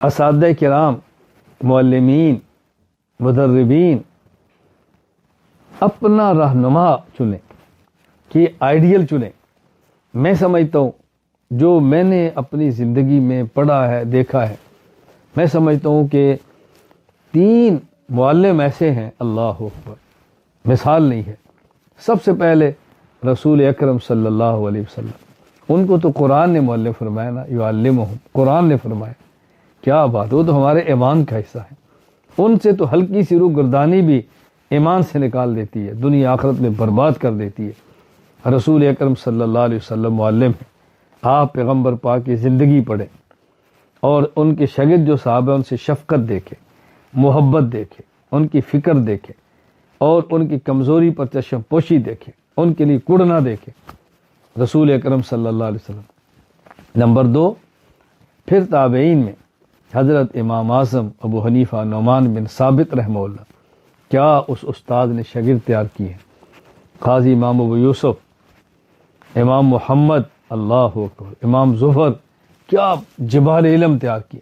اساتذہ کرام، معلمین، مدربین اپنا رہنما چنیں کہ آئیڈیل چنیں۔ میں سمجھتا ہوں جو میں نے اپنی زندگی میں پڑھا ہے، دیکھا ہے، میں سمجھتا ہوں کہ 3 معلم ایسے ہیں، اللہ اکبر، مثال نہیں ہے۔ سب سے پہلے رسول اکرم صلی اللہ علیہ وسلم، ان کو تو قرآن نے معلم فرمایا نا، یعلمہم، قرآن نے فرمایا۔ کیا بات، وہ تو ہمارے ایمان کا حصہ ہے۔ ان سے تو ہلکی سی روح گردانی بھی ایمان سے نکال دیتی ہے، دنیا آخرت میں برباد کر دیتی ہے۔ رسول اکرم صلی اللہ علیہ وسلم معلم ہیں۔ آپ پیغمبر پاک کی زندگی پڑھیں اور ان کے شاگرد جو صحابہ ان سے شفقت دیکھیں، محبت دیکھیں، ان کی فکر دیکھیں اور ان کی کمزوری پر چشم پوشی دیکھیں، ان کے لیے کڑنا دیکھیں، رسول اکرم صلی اللہ علیہ وسلم۔ نمبر 2، پھر تابعین میں حضرت امام اعظم ابو حنیفہ نعمان بن ثابت رحمہ اللہ، کیا اس استاد نے شاگرد تیار کیے ہیں۔ قاضی امام ابو یوسف، امام محمد، اللہ اکبر، امام ظفر، کیا جبال علم تیار کیے۔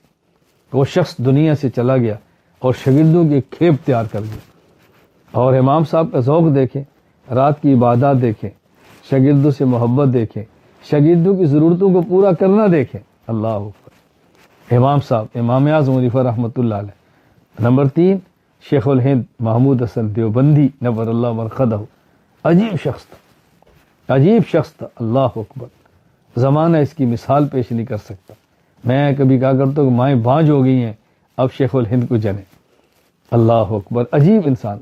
وہ شخص دنیا سے چلا گیا اور شاگردوں کی کھیپ تیار کر گیا۔ اور امام صاحب کا ذوق دیکھیں، رات کی عبادات دیکھیں، شاگردوں سے محبت دیکھیں، شاگردوں کی ضرورتوں کو پورا کرنا دیکھیں، اللہ اکبر۔ امام صاحب، امام اعظم حنیفہ رحمۃ اللہ علیہ۔ نمبر 3، شیخ الہند محمود حسن دیوبندی نور اللہ مرقدہ، عجیب شخص تھا، عجیب شخص تھا، اللہ اکبر۔ زمانہ اس کی مثال پیش نہیں کر سکتا۔ میں کبھی کہا کرتا ہوں کہ مائیں بانجھ ہو گئی ہیں، اب شیخ الہند کو جنے، اللہ اکبر۔ عجیب انسان،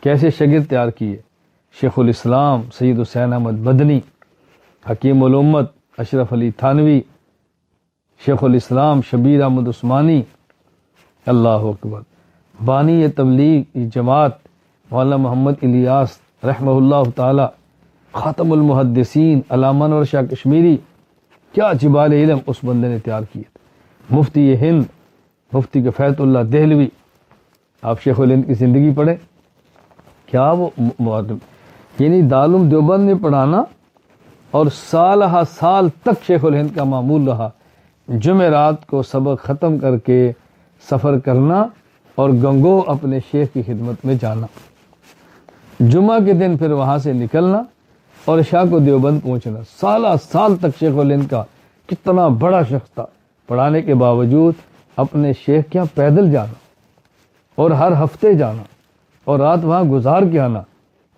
کیسے شاگرد تیار کیے۔ شیخ الاسلام سید حسین احمد مدنی، حکیم الامت اشرف علی تھانوی، شیخ الاسلام شبیر احمد عثمانی، اللہ اکبر۔ بانی تبلیغ جماعت مولانا محمد الیاس رحمہ اللہ تعالی، خاتم المحدثین علامہ انور شاہ کشمیری، کیا جبال علم اس بندے نے تیار کیے تھے۔ مفتی ہند مفتی کفایت اللہ دہلوی، آپ شیخ الہند کی زندگی پڑھیں، کیا وہ یعنی دارالعلوم دیوبند میں پڑھانا اور سالہ سال تک شیخ الہند کا معمول رہا، جمعرات کو سبق ختم کر کے سفر کرنا اور گنگو اپنے شیخ کی خدمت میں جانا، جمعہ کے دن پھر وہاں سے نکلنا اور عشاء کو دیوبند پہنچنا۔ سالہ سال تک شیخ الہند کا کتنا بڑا شخص تھا، پڑھانے کے باوجود اپنے شیخ کے یہاں پیدل جانا اور ہر ہفتے جانا اور رات وہاں گزار کے آنا۔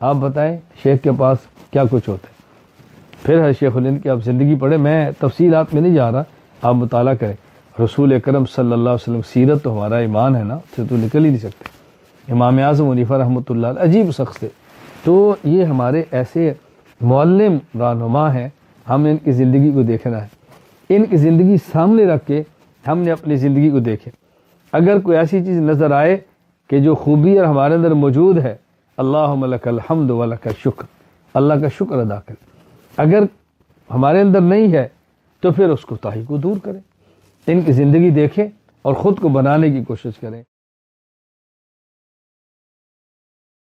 آپ بتائیں شیخ کے پاس کیا کچھ ہوتا ہے۔ پھر ہے شیخ الہند کی آپ زندگی پڑھیں، میں تفصیلات میں نہیں جا رہا، آپ مطالعہ کریں۔ رسول اکرم صلی اللہ علیہ وسلم سیرت تو ہمارا ایمان ہے نا، اس سے تو نکل ہی نہیں سکتے۔ امام اعظم حنیفہ رحمۃ اللہ علیہ، عجیب شخص تھے۔ تو یہ ہمارے ایسے معلم رہنما ہیں، ہم نے ان کی زندگی کو دیکھنا ہے، ان کی زندگی سامنے رکھ کے ہم نے اپنی زندگی کو دیکھے۔ اگر کوئی ایسی چیز نظر آئے کہ جو خوبی اور ہمارے اندر موجود ہے، اللہم لک الحمد ولک الشکر، اللہ کا شکر ادا کریں۔ اگر ہمارے اندر نہیں ہے تو پھر اس کو تاہی کو دور کریں، ان کی زندگی دیکھیں اور خود کو بنانے کی کوشش کریں۔